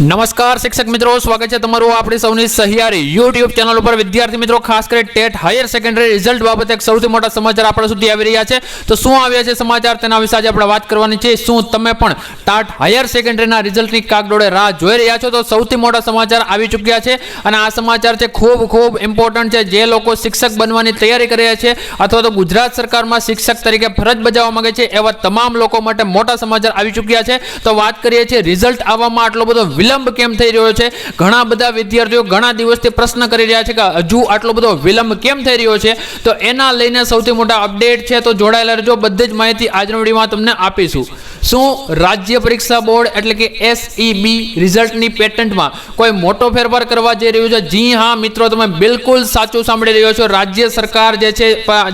નમસ્કાર શિક્ષક મિત્રો, સ્વાગત છે તમારું આપણી સૌની સહિયારી YouTube ચેનલ ઉપર। વિદ્યાર્થી મિત્રો, ખાસ કરી ટેટ હાયર સેકન્ડરી રિઝલ્ટ બાબતે એક સૌથી મોટા સમાચાર આપણા સુધી આવી રહ્યા છે। તો શું આવ્યા છે સમાચાર, તેના વિશે આજે આપણે વાત કરવાની છે। શું તમે પણ ટાટ હાયર સેકન્ડરીના રિઝલ્ટની કાગડોળે રાહ જોઈ રહ્યા છો? તો સૌથી મોટા સમાચાર આવી ચૂક્યા છે અને આ સમાચાર છે ખૂબ ઇમ્પોર્ટન્ટ છે। જે લોકો શિક્ષક બનવાની તૈયારી કરી રહ્યા છે અથવા તો ગુજરાત સરકારમાં શિક્ષક તરીકે ફરજ બજાવવા માંગે છે એવા તમામ લોકો માટે મોટા સમાચાર આવી ચૂક્યા છે। તો વાત કરીએ છીએ રિઝલ્ટ આવવામાં આટલો બધો વિલંબ કેમ થઈ રહ્યો છે। ઘણા બધા વિદ્યાર્થીઓ ઘણા દિવસથી પ્રશ્ન કરી રહ્યા છે કે હજુ આટલો બધો વિલંબ કેમ થઈ રહ્યો છે। તો એના લઈને સૌથી મોટા અપડેટ છે, તો જોડાયેલા રહેજો। બધી જ માહિતી આજના વિડીયોમાં તમને આપીશું। શું રાજ્ય પરીક્ષા બોર્ડ એટલે કે SEB રિઝલ્ટની પેટર્નમાં કોઈ મોટો ફેરફાર કરવા જઈ રહ્યું છે? જી હા મિત્રો, તમે બિલકુલ સાચું સાંભળી રહ્યા છો। રાજ્ય સરકાર જે છે,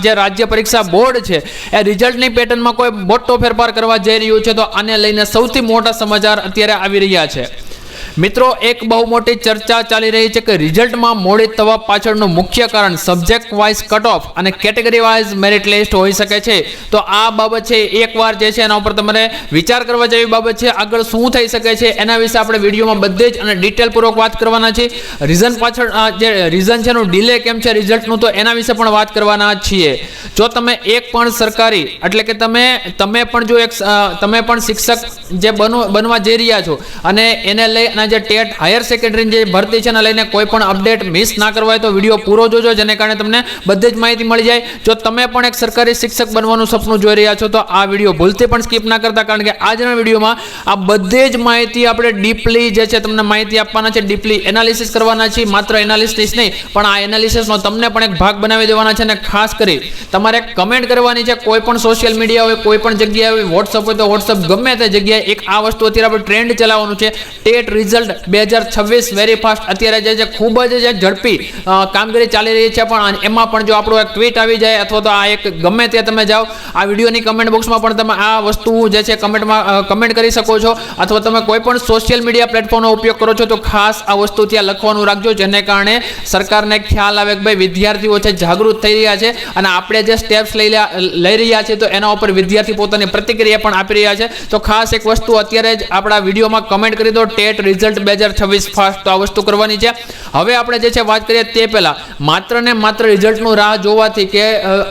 જે રાજ્ય પરીક્ષા બોર્ડ છે, એ રિઝલ્ટની પેટર્નમાં કોઈ મોટો ફેરફાર કરવા જઈ રહ્યું છે। તો આને લઈને સૌથી મોટા સમાચાર અત્યારે આવી રહ્યા છે। મિત્રો, એક બહુ મોટી ચર્ચા ચાલી રહી છે કે રિઝલ્ટમાં મોડી થવા પાછળનું મુખ્ય કારણ સબ્જેક્ટ વાઇઝ કટ ઓફ અને કેટેગરી વાઇઝ મેરિટ લિસ્ટ હોઈ શકે છે। તો આ બાબત છે એકવાર જે છે એના ઉપર તમારે વિચાર કરવા જેવી બાબત છે। આગળ શું થઈ શકે છે એના વિશે આપણે વિડીયોમાં બધે જ અને ડિટેલ પૂર્વક વાત કરવાના છે। રીઝન પાછળ જે રીઝન છે એનું ડિલે કેમ છે રિઝલ્ટનું, તો એના વિશે પણ વાત કરવાના છીએ। જો તમે એક પણ સરકારી એટલે કે તમે પણ શિક્ષક જે બનવા જઈ રહ્યા છો અને એને લઈ જે ટેટ હાયર સેકન્ડરી જે ભરતી છે એને લઈને કોઈ પણ અપડેટ મિસ ના કરવા તો વિડીયો પૂરો જોજો, જેને કારણે તમને બધી જ માહિતી મળી જાય। જો તમે પણ એક સરકારી શિક્ષક બનવાનું સપનું જોઈ રહ્યા છો તો આ વિડીયો ભૂલથી પણ સ્કીપ ના કરતા, કારણ કે આજના વિડીયોમાં આ બધી જ માહિતી આપણે ડીપલી જે છે તમને માહિતી આપવાના છે, ડીપલી એનાલિસિસ કરવાના છે। માત્ર એનાલિસિસ નહીં પણ આ એનાલિસિસનો તમને પણ એક ભાગ બનાવી દેવાના છે અને ખાસ કરી તમારે કમેન્ટ કરવાની છે। કોઈ પણ સોશિયલ મીડિયા હોય, કોઈ પણ જગ્યાએ હોય, વોટ્સઅપ હોય તો વોટ્સઅપ ગમે તે જગ્યાએ એક આ વસ્તુ અત્યારે આપણે ટ્રેન્ડ ચલાવવાનું છે। ટેટ રિઝલ્ટ 2026 વેરી ફાસ્ટ અત્યારે જે છે ખૂબ જ ઝડપી કામગીરી ચાલી રહી છે। પણ એમાં પણ જો આપણો એક ટ્વીટ આવી જાય અથવા તો આ એક ગમે તે તમે જાઓ આ વિડીયોની કમેન્ટ બોક્સમાં પણ તમે આ વસ્તુ જે છે કમેન્ટ કરી શકો છો, અથવા તમે કોઈ પણ સોશિયલ મીડિયા પ્લેટફોર્મનો ઉપયોગ કરો છો તો ખાસ આ વસ્તુ ત્યાં લખવાનું રાખજો, જેને કારણે સરકારને ખ્યાલ આવે કે ભાઈ વિદ્યાર્થીઓ છે જાગૃત થઈ રહ્યા છે અને આપણે જે સ્ટેપ્સ લઈ રહ્યા છે તો એના ઉપર વિદ્યાર્થી પોતાની પ્રતિક્રિયા પણ આપી રહ્યા છે। તો ખાસ એક વસ્તુ અત્યારે જ આપણા વિડીયોમાં કમેન્ટ કરી દો, ટેટ રિઝલ્ટ 2026 ફાસ્ટ, તો આ વસ્તુ કરવાની છે। હવે આપણે જે છે વાત કરીએ તે પહેલા માત્ર ને માત્ર રિઝલ્ટનું રાહ જોવાથી કે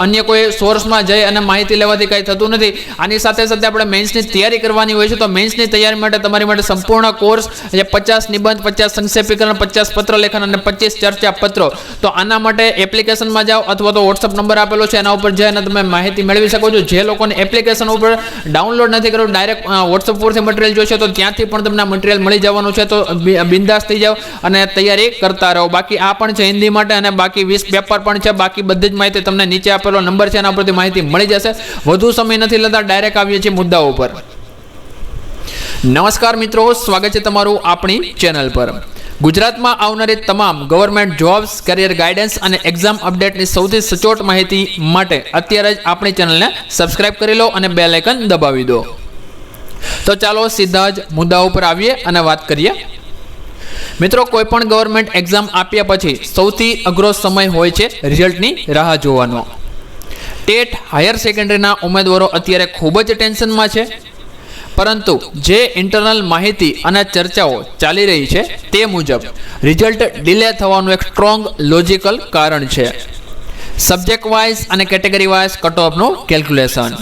અન્ય કોઈ સોર્સમાં જઈ અને માહિતી લેવાથી કંઈ થતું નથી। આની સાથે સાથે આપણે મેન્સની તૈયારી કરવાની હોય છે। તો મેન્સની તૈયારી માટે તમારી માટે સંપૂર્ણ કોર્સ જે 50 નિબંધ, 50 સંક્ષેપીકરણ, 50 પત્ર લેખન અને 25 ચર્ચા પત્રો, તો આના માટે એપ્લિકેશનમાં જાઓ અથવા તો વોટ્સઅપ નંબર આપેલો છે એના ઉપર જઈને તમે માહિતી મેળવી શકો છો। જે લોકોને એપ્લિકેશન ઉપર ડાઉનલોડ નથી કરવું, ડાયરેક્ટ વોટ્સઅપ પરથી મટીરિયલ જોઈશે તો ત્યાંથી પણ તમને મટીરિયલ મળી જવાનું છે। તો બિંદાસ થઈ જાઓ અને તૈયારી કરતા રહો। બાકી આ પણ છે હિન્દી માટે અને બાકી 20 પેપર પણ છે। બાકી બધી જ માહિતી તમને નીચે આપેલો નંબર છે એના પરથી માહિતી મળી જશે। વધુ સમય નથી લેતા, ડાયરેક્ટ આવીએ છીએ મુદ્દાઓ ઉપર। નમસ્કાર મિત્રો, સ્વાગત છે તમારું આપણી ચેનલ પર। ગુજરાતમાં આવનારી તમામ ગવર્મેન્ટ જોબ્સ, કરિયર ગાઈડન્સ અને એક્ઝામ અપડેટની સૌથી સચોટ માહિતી માટે અત્યારે જ આપણી ચેનલને સબસ્ક્રાઇબ કરી લો અને બેલ આઇકન દબાવી દો। તો ચાલો સીધા જ મુદ્દાઓ પર આવીએ અને વાત કરીએ। મિત્રો, કોઈ પણ ગવર્મેન્ટ એક્ઝામ આપ્યા પછી સૌથી અઘરો સમય હોય છે રિઝલ્ટની રાહ જોવાનો। ટેટ હાયર સેકન્ડરીના ઉમેદવારો અત્યારે ખૂબ જ ટેન્શનમાં છે, પરંતુ જે ઇન્ટરનલ માહિતી અને ચર્ચાઓ ચાલી રહી છે તે મુજબ રિઝલ્ટ ડિલે થવાનું એક સ્ટ્રોંગ લોજિકલ કારણ છે સબ્જેક્ટ વાઇઝ અને કેટેગરી વાઇઝ કટ ઓફનું કેલ્ક્યુલેશન।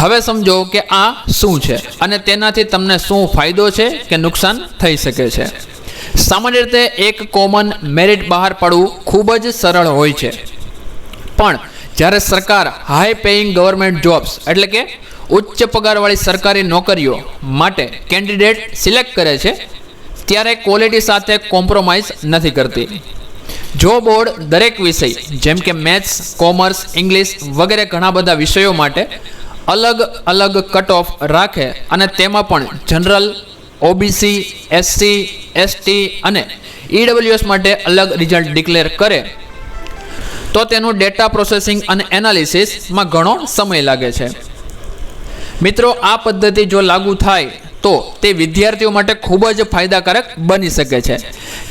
હવે સમજો કે આ શું છે અને તેનાથી તમને શું ફાયદો છે કે નુકસાન થઈ શકે છે। સામાન્ય રીતે એક કોમન મેરિટ બહાર પાડવું ખૂબ જ સરળ હોય છે, પણ જ્યારે સરકાર હાઈ પેઇંગ ગવર્મેન્ટ જોબ્સ એટલે કે ઉચ્ચ પગારવાળી સરકારી નોકરીઓ માટે કેન્ડિડેટ સિલેક્ટ કરે છે ત્યારે ક્વોલિટી સાથે કોમ્પ્રોમાઇઝ નથી કરતી। જો બોર્ડ દરેક વિષય જેમ કે મેથ્સ, કોમર્સ, ઇંગ્લિશ વગેરે ઘણા બધા વિષયો માટે અલગ અલગ કટ ઓફ રાખે અને તેમાં પણ જનરલ, OBC, SC, ST અને EWS માટે અલગ રિઝલ્ટ ડિક્લેર કરે તો તેનું ડેટા પ્રોસેસિંગ અને એનાલિસિસમાં ઘણો સમય લાગે છે। મિત્રો, આ પદ્ધતિ જો લાગુ થાય તો તે વિદ્યાર્થીઓ માટે ખૂબ જ ફાયદાકારક બની શકે છે,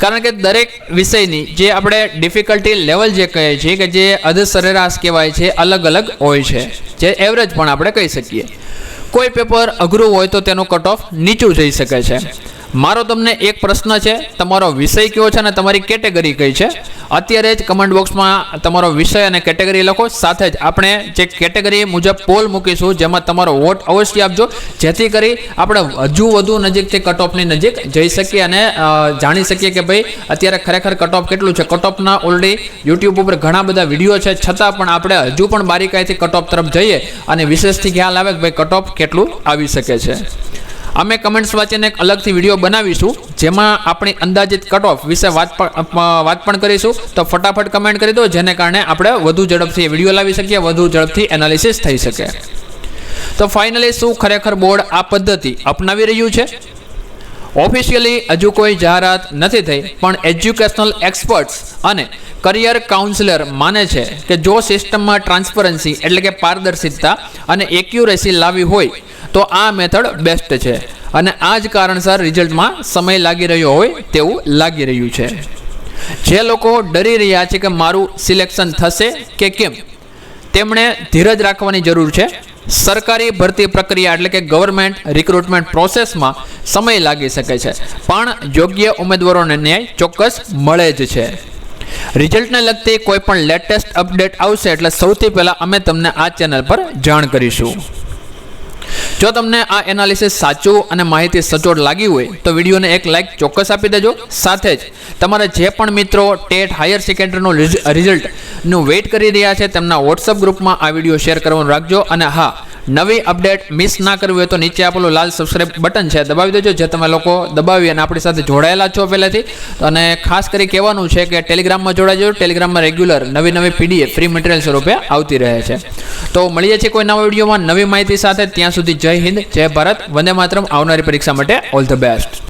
કારણ કે દરેક વિષયની જે આપણે ડિફિકલ્ટી લેવલ જે કહીએ છીએ કે જે અધ સરેરાશ કહેવાય છે અલગ અલગ હોય છે, જે એવરેજ પણ આપણે કહી શકીએ। કોઈ પેપર અઘરું હોય તો તેનું કટ ઓફ નીચું જઈ શકે છે મારો તમને એક પ્રશ્ન છે, તમારો વિષય કયો છે અને તમારી કેટેગરી કઈ છે? અત્યારે જ કમેન્ટ બોક્સમાં તમારો વિષય અને કેટેગરી લખો. સાથે જ આપણે જે કેટેગરી મુજબ પોલ મૂકીશું જેમાં તમારો વોટ અવશ્ય આપજો, જેથી કરી આપણે હજુ વધુ નજીકથી કટ ઓફની નજીક જઈ શકીએ અને જાણી શકીએ કે ભાઈ અત્યારે ખરેખર કટ ઓફ કેટલું છે. કટ ઓફના ઓલરેડી યુટ્યુબ ઉપર ઘણા બધા વિડીયો છે, છતાં પણ આપણે હજુ પણ બારીકાઈથી કટ ઓફ તરફ જઈએ અને વિશેષથી ખ્યાલ આવે કે ભાઈ કટ ઓફ કેટલું આવી શકે છે. અમે કમેન્ટ્સ વાંચીને એક અલગથી વિડીયો બનાવીશું જેમાં આપણી અંદાજિત કટ ઓફ વિશે વાત પણ કરીશું. તો ફટાફટ કમેન્ટ કરી દો, જેને કારણે આપણે વધુ ઝડપથી વિડીયો લાવી શકીએ, વધુ ઝડપથી એનાલિસિસ થઈ શકે. તો ફાઇનલી શું ખરેખર બોર્ડ આ પદ્ધતિ અપનાવી રહ્યું છે? ઓફિશિયલી હજુ કોઈ જાહેરાત નથી થઈ, પણ એજ્યુકેશનલ એક્સપર્ટ્સ અને કરિયર કાઉન્સિલર માને છે કે જો સિસ્ટમમાં ટ્રાન્સપરન્સી એટલે કે પારદર્શિતા અને એક્યુરેસી લાવી હોય તો આ મેથડ બેસ્ટ છે અને આ જ કારણસર રિઝલ્ટમાં સમય લાગી રહ્યો હોય તેવું લાગી રહ્યું છે. જે લોકો ડરી રહ્યા છે કે મારું સિલેક્શન થશે કે કેમ, તેમણે ધીરજ રાખવાની જરૂર છે. સરકારી ભરતી પ્રક્રિયા એટલે કે ગવર્મેન્ટ રિક્રુટમેન્ટ પ્રોસેસમાં સમય લાગી શકે છે, પણ યોગ્ય ઉમેદવારોને ન્યાય ચોક્કસ મળે જ છે. રિઝલ્ટને લગતી કોઈ પણ લેટેસ્ટ અપડેટ આવશે એટલે સૌથી પહેલાં અમે તમને આ ચેનલ પર જાણ કરીશું. જો તમને આ એનાલિસિસ સાચું અને માહિતી સચોટ લાગી હોય તો વિડીયોને એક લાઇક ચોક્કસ આપી દેજો. સાથે જ તમારા જે પણ મિત્રો ટેટ હાયર સેકન્ડરીનું રિઝલ્ટનું વેઇટ કરી રહ્યા છે તેમના વોટ્સઅપ ગ્રુપમાં આ વિડીયો શેર કરવાનું રાખજો. અને હા, નવી અપડેટ મિસ ના કરવી હોય તો નીચે આપેલું લાલ સબસ્ક્રાઇબ બટન છે દબાવી દેજો, જે તમે લોકો દબાવી અને આપણી સાથે જોડાયેલા છો પહેલેથી. અને ખાસ કરી કહેવાનું છે કે ટેલિગ્રામમાં જોડાજો. ટેલિગ્રામમાં રેગ્યુલર નવી PDF ફ્રી મટીરિયલ સ્વરૂપે આવતી રહે છે. તો મળીએ છીએ કોઈ નવા વિડીયોમાં નવી માહિતી સાથે. ત્યાં સુધી જય હિન્દ, જય ભારત, વંદે માતરમ. આવનારી પરીક્ષા માટે ઓલ ધ બેસ્ટ.